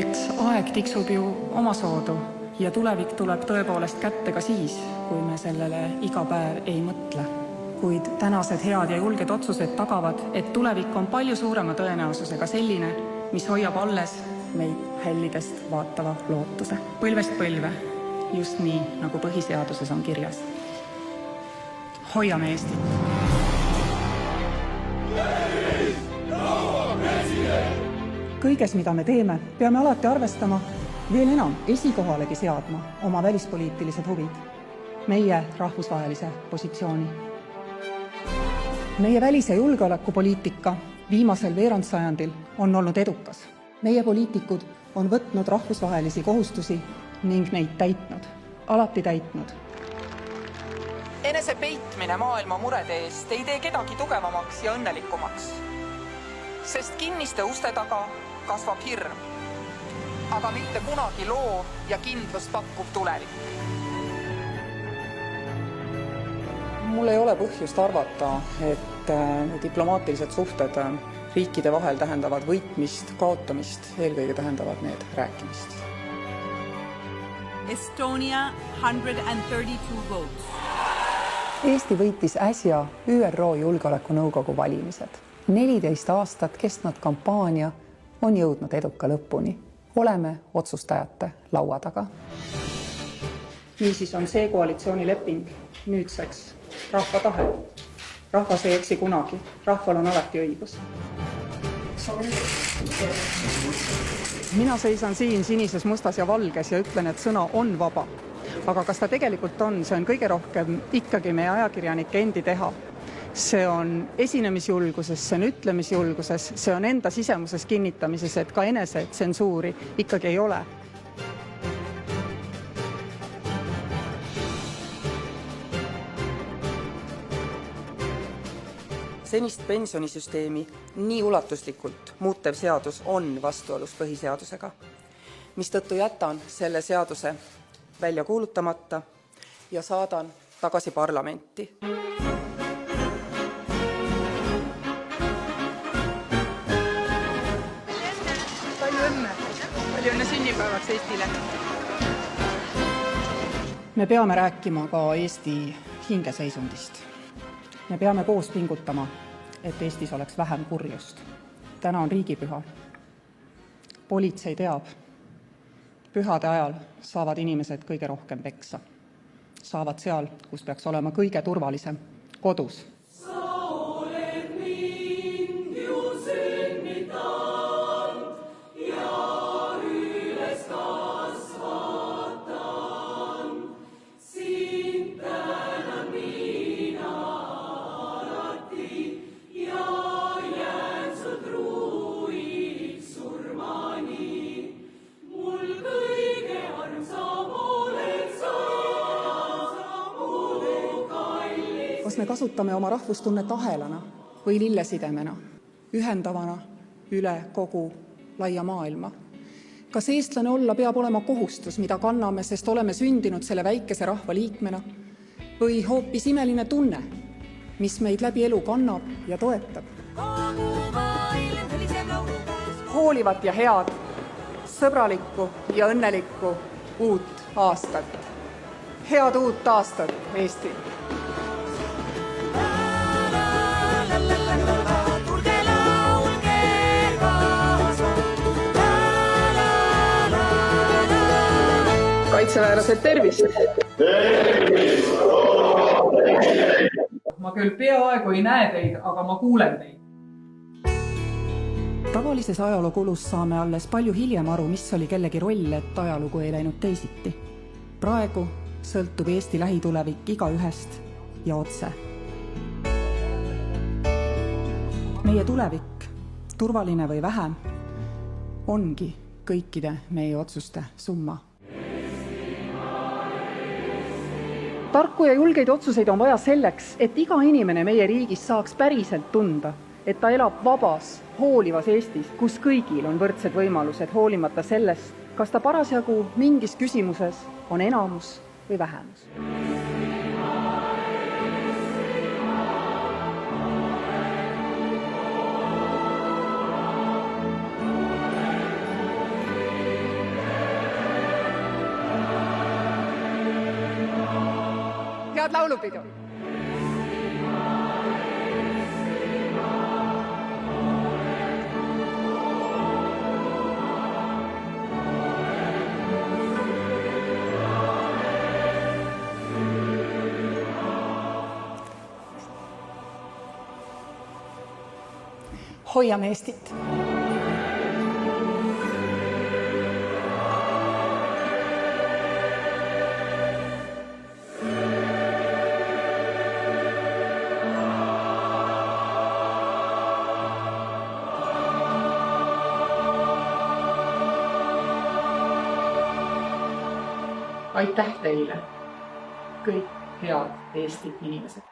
Eks aeg tiksub ju omasoodu ja tulevik tuleb tõepoolest kätte ka siis, kui me sellele iga päev ei mõtle. Kuid tänased head ja julged otsused tagavad, et tulevik on palju suurema tõenäosusega selline, mis hoiab alles meid hällidest vaatava lootuse. Põlvest põlve, just nii, nagu põhiseaduses on kirjas. Hoiame Eestit! Kõiges, mida me teeme, peame alati arvestama, veel enam esikohalegi seadma oma välispoliitilised huvid, meie rahvusvahelise positsiooni. Meie välis- ja julgeolekupoliitika viimasel veerandsajandil on olnud edukas. Meie poliitikud on võtnud rahvusvahelisi kohustusi ning neid täitnud, alati täitnud. Enese peitmine maailma murede eest ei tee kedagi tugevamaks ja õnnelikumaks, sest kinniste uste taga kasvab hirm, aga mitte kunagi loov ja kindlust pakkuv tulevik. Mul ei ole põhjust arvata, et diplomaatilised suhted riikide vahel tähendavad võitmist, kaotamist, eelkõige tähendavad need rääkimist. Estonia 132 votes. Eesti võitis äsja ÜRO Julgeolekunõukogu valimised. 14 aastat kestnud kampaania on jõudnud eduka lõpuni. Oleme otsustajate laua taga. Niisiis on see koalitsioonileping nüüdseks rahva tahe. Rahvas ei eksi kunagi. Rahval on alati õigus. Mina seisan siin sinises, mustas ja valges ja ütlen, et sõna on vaba. Aga kas ta tegelikult on, see on kõige rohkem ikkagi meie ajakirjanike endi teha. See on esinemisjulguses, see on ütlemisjulguses, see on enda sisemuses kinnitamises, et ka enese tsensuuri ikkagi ei ole. Senist pensionisüsteemi nii ulatuslikult muutev seadus on vastuolus põhiseadusega, mistõttu jätan selle seaduse välja kuulutamata ja saadan tagasi parlamenti. Palju õnne sünnipäevaks Eestile! Me peame rääkima ka Eesti hingeseisundist. Me peame koos pingutama, et Eestis oleks vähem kurjust. Täna on riigipüha. Politsei teab, pühade ajal saavad inimesed kõige rohkem peksa. Saavad seal, kus peaks olema kõige turvalisem, kodus. Kas me kasutame oma rahvustunnet ahelana või lillesidemena, ühendavana üle kogu laia maailma? Kas eestlane olla peab olema kohustus, mida kanname, sest oleme sündinud selle väikese rahva liikmena, või hoopis imeline tunne, mis meid läbi elu kannab ja toetab? Hoolivat ja head, sõbralikku ja õnnelikku uut aastat. Head uut aastat, Eesti! Kaitseväelased, tervist! Ma küll peaaegu ei näe teid, aga ma kuulen teid. Tavalises ajalookulus saame alles palju hiljem aru, mis oli kellegi roll, et ajalugu ei läinud teisiti. Praegu sõltub Eesti lähitulevik igaühest ja otse. Meie tulevik, turvaline või vähem, ongi kõikide meie otsuste summa. Tarku ja julgeid otsuseid on vaja selleks, et iga inimene meie riigis saaks päriselt tunda, et ta elab vabas, hoolivas Eestis, kus kõigil on võrdsed võimalused, hoolimata sellest, kas ta parasjagu mingis küsimuses on enamus või vähemus. head laulupidu! Hoiame Eestit! Aitäh teile, kõik head Eesti inimesed!